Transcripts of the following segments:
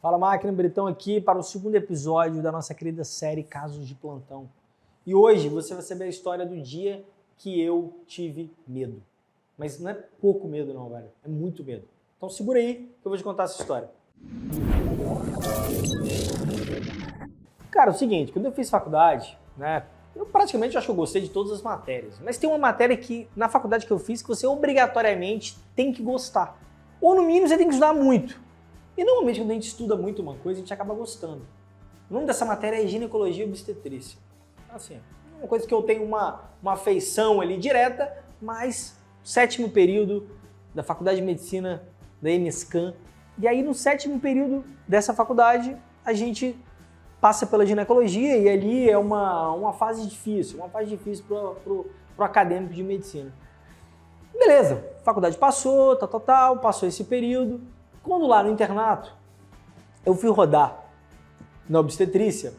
Fala Máquina, Britão aqui para o segundo episódio da nossa querida série Casos de Plantão. E hoje você vai saber a história do dia que eu tive medo. Mas não é pouco medo não, velho. É muito medo. Então segura aí que eu vou te contar essa história. Cara, é o seguinte, quando eu fiz faculdade, né, eu praticamente acho que eu gostei de todas as matérias. Mas tem uma matéria que, na faculdade que eu fiz, que você obrigatoriamente tem que gostar. Ou no mínimo você tem que estudar muito. E normalmente quando a gente estuda muito uma coisa, a gente acaba gostando. O nome dessa matéria é ginecologia e obstetrícia. Assim, uma coisa que eu tenho uma afeição ali direta, mas sétimo período da Faculdade de Medicina da Uniscan. E aí no sétimo período dessa faculdade, a gente passa pela ginecologia e ali é uma fase difícil pro acadêmico de medicina. Beleza, faculdade passou, passou esse período. Quando lá no internato, eu fui rodar na obstetrícia,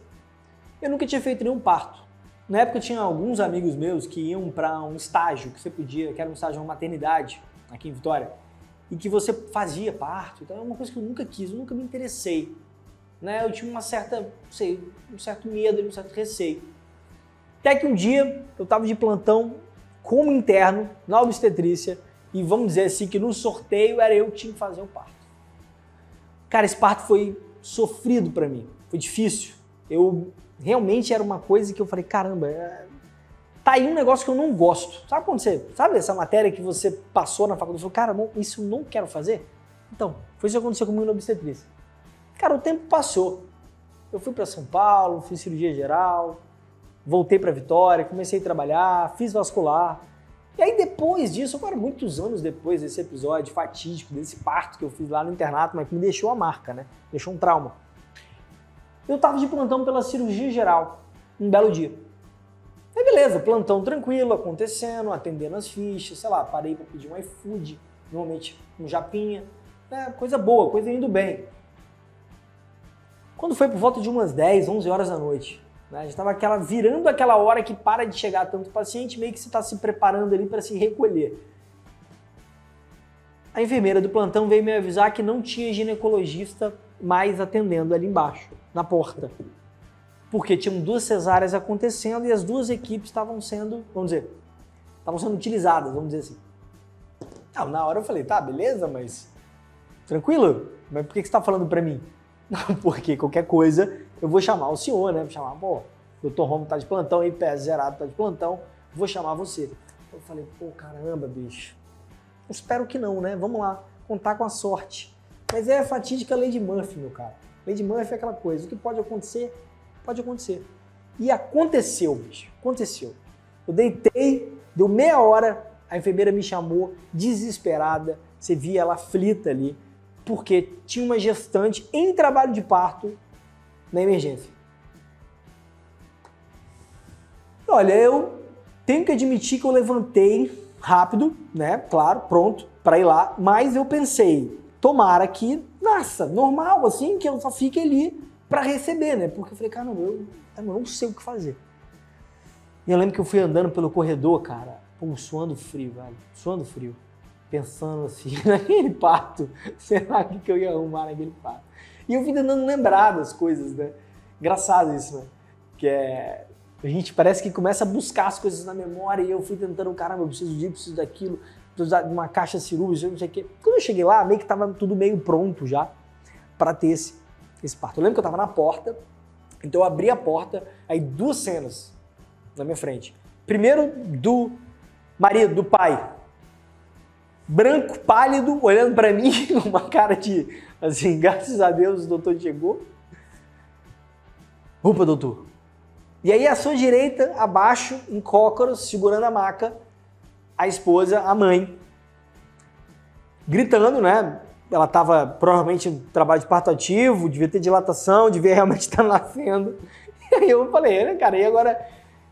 eu nunca tinha feito nenhum parto. Na época tinha alguns amigos meus que iam para um estágio que você podia, que era um estágio de uma maternidade aqui em Vitória, e que você fazia parto. Então é uma coisa que eu nunca quis, eu nunca me interessei. Né? Eu tinha um certo medo, um certo receio. Até que um dia eu estava de plantão como interno na obstetrícia e vamos dizer assim que no sorteio era eu que tinha que fazer o parto. Cara, esse parto foi sofrido pra mim, foi difícil. Realmente era uma coisa que eu falei, caramba, tá aí um negócio que eu não gosto. Sabe quando sabe essa matéria que você passou na faculdade e falou, cara, isso eu não quero fazer? Então, foi isso que aconteceu comigo na obstetrícia. Cara, o tempo passou. Eu fui pra São Paulo, fiz cirurgia geral, voltei pra Vitória, comecei a trabalhar, fiz vascular. E aí depois disso, agora muitos anos depois desse episódio fatídico, desse parto que eu fiz lá no internato, mas que me deixou a marca, né? Deixou um trauma. Eu tava de plantão pela cirurgia geral, um belo dia. Aí beleza, plantão tranquilo, acontecendo, atendendo as fichas, sei lá, parei pra pedir um iFood, normalmente um japinha, né? Coisa boa, coisa indo bem. Quando foi por volta de umas 10, 11 horas da noite, a gente estava virando aquela hora que para de chegar tanto paciente, meio que você está se preparando ali para se recolher. A enfermeira do plantão veio me avisar que não tinha ginecologista mais atendendo ali embaixo, na porta. Porque tinham 2 cesáreas acontecendo e as 2 equipes estavam sendo, estavam sendo utilizadas, vamos dizer assim. Na hora eu falei, tá, beleza, mas tranquilo? Mas por que você está falando para mim? Não, porque qualquer coisa eu vou chamar o senhor, né? Vou chamar, pô, o Dr. Romo tá de plantão, IPS zerado tá de plantão, vou chamar você. Eu falei, pô, caramba, bicho. Eu espero que não, né? Vamos lá, contar com a sorte. Mas é a fatídica lei de Murphy, meu cara. Lei de Murphy é aquela coisa, o que pode acontecer, pode acontecer. E aconteceu, bicho, aconteceu. Eu deitei, deu meia hora, a enfermeira me chamou, desesperada, você via ela aflita ali, porque tinha uma gestante em trabalho de parto na emergência. Olha, eu tenho que admitir que eu levantei rápido, né, claro, pronto, para ir lá, mas eu pensei, tomara que, nossa, normal, assim, que eu só fique ali para receber, né, porque eu falei, cara, eu não sei o que fazer. E eu lembro que eu fui andando pelo corredor, cara, suando frio, velho, suando frio. Pensando assim, naquele parto, será que eu ia arrumar naquele parto? E eu fui tentando lembrar das coisas, né? Engraçado isso, né? Que a gente parece que começa a buscar as coisas na memória e eu fui tentando, caramba, eu preciso disso, preciso daquilo, preciso de uma caixa cirúrgica, não sei o quê. Quando eu cheguei lá, meio que tava tudo meio pronto já para ter esse parto. Eu lembro que eu tava na porta, então eu abri a porta, aí 2 cenas na minha frente. Primeiro do marido, do pai, branco, pálido, olhando pra mim com uma cara de, assim, graças a Deus o doutor chegou. Opa, doutor. E aí à sua direita, abaixo, em cócoras, segurando a maca, a esposa, a mãe, gritando, né? Ela tava provavelmente em trabalho de parto ativo, devia ter dilatação, devia realmente estar nascendo. E aí eu falei, né, cara, e agora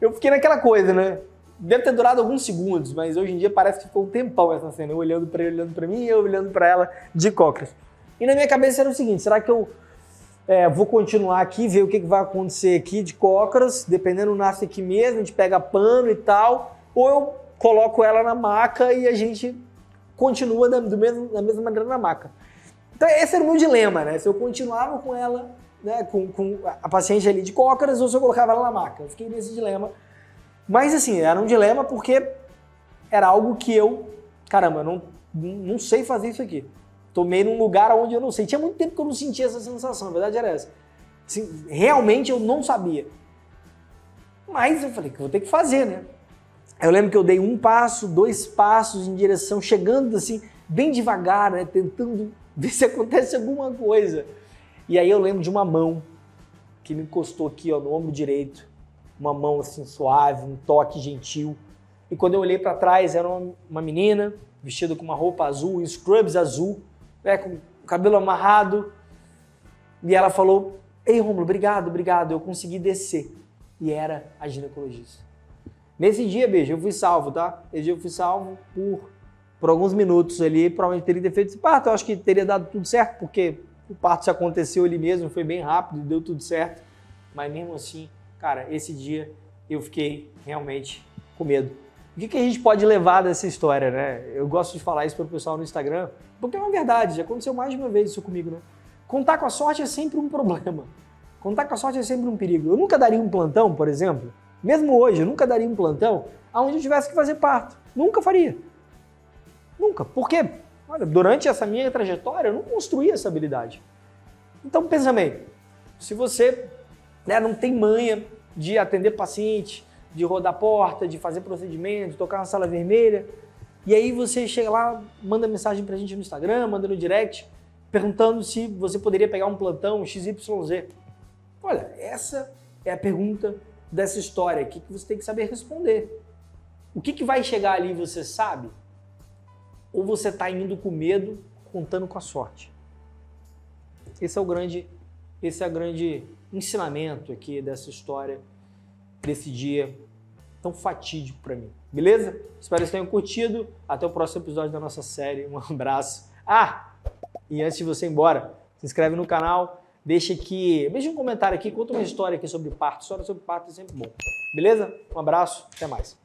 eu fiquei naquela coisa, né? Deve ter durado alguns segundos, mas hoje em dia parece que ficou um tempão essa cena. Eu olhando pra ele, olhando pra mim e eu olhando pra ela de cócoras. E na minha cabeça era o seguinte, será que eu vou continuar aqui, ver o que vai acontecer aqui de cócoras, dependendo, nasce aqui mesmo, a gente pega pano e tal, ou eu coloco ela na maca e a gente continua da mesma maneira na maca. Então esse era o meu dilema, né? Se eu continuava com ela, né, com a paciente ali de cócoras, ou se eu colocava ela na maca. Eu fiquei nesse dilema. Mas assim, era um dilema porque era algo que caramba, eu não sei fazer isso aqui. Tomei num lugar onde eu não sei. Tinha muito tempo que eu não sentia essa sensação, a verdade era essa. Assim, realmente eu não sabia. Mas eu falei que vou ter que fazer, né? Eu lembro que eu dei 1 passo, 2 passos em direção, chegando assim, bem devagar, né? Tentando ver se acontece alguma coisa. E aí eu lembro de uma mão que me encostou aqui, ó, no ombro direito. Uma mão assim suave, um toque gentil. E quando eu olhei para trás, era uma menina vestida com uma roupa azul, um scrubs azul, né, com o cabelo amarrado. E ela falou: "Ei, Rômulo, obrigado, eu consegui descer." E era a ginecologista. Nesse dia, beijo, eu fui salvo, tá? Esse dia eu fui salvo por alguns minutos ali, provavelmente teria feito esse parto. Eu acho que teria dado tudo certo, porque o parto se aconteceu ali mesmo, foi bem rápido, deu tudo certo. Mas mesmo assim, cara, esse dia eu fiquei realmente com medo. O que a gente pode levar dessa história, né? Eu gosto de falar isso para o pessoal no Instagram, porque é uma verdade, já aconteceu mais de uma vez isso comigo, né? Contar com a sorte é sempre um problema. Contar com a sorte é sempre um perigo. Eu nunca daria um plantão, por exemplo, mesmo hoje, eu nunca daria um plantão onde eu tivesse que fazer parto. Nunca faria. Nunca. Porque, olha, durante essa minha trajetória, eu não construí essa habilidade. Então, pensa bem, se você, né, não tem manha de atender paciente, de rodar porta, de fazer procedimento, de tocar na sala vermelha, e aí você chega lá, manda mensagem pra gente no Instagram, manda no direct, perguntando se você poderia pegar um plantão XYZ. Olha, essa é a pergunta dessa história aqui que você tem que saber responder. O que vai chegar ali, você sabe? Ou você está indo com medo, contando com a sorte? Esse é o grande ensinamento aqui dessa história, desse dia tão fatídico para mim. Beleza? Espero que vocês tenham curtido. Até o próximo episódio da nossa série. Um abraço. E antes de você ir embora, se inscreve no canal. Deixa um comentário aqui, conta uma história aqui sobre parto. História sobre parto é sempre bom. Beleza? Um abraço, até mais.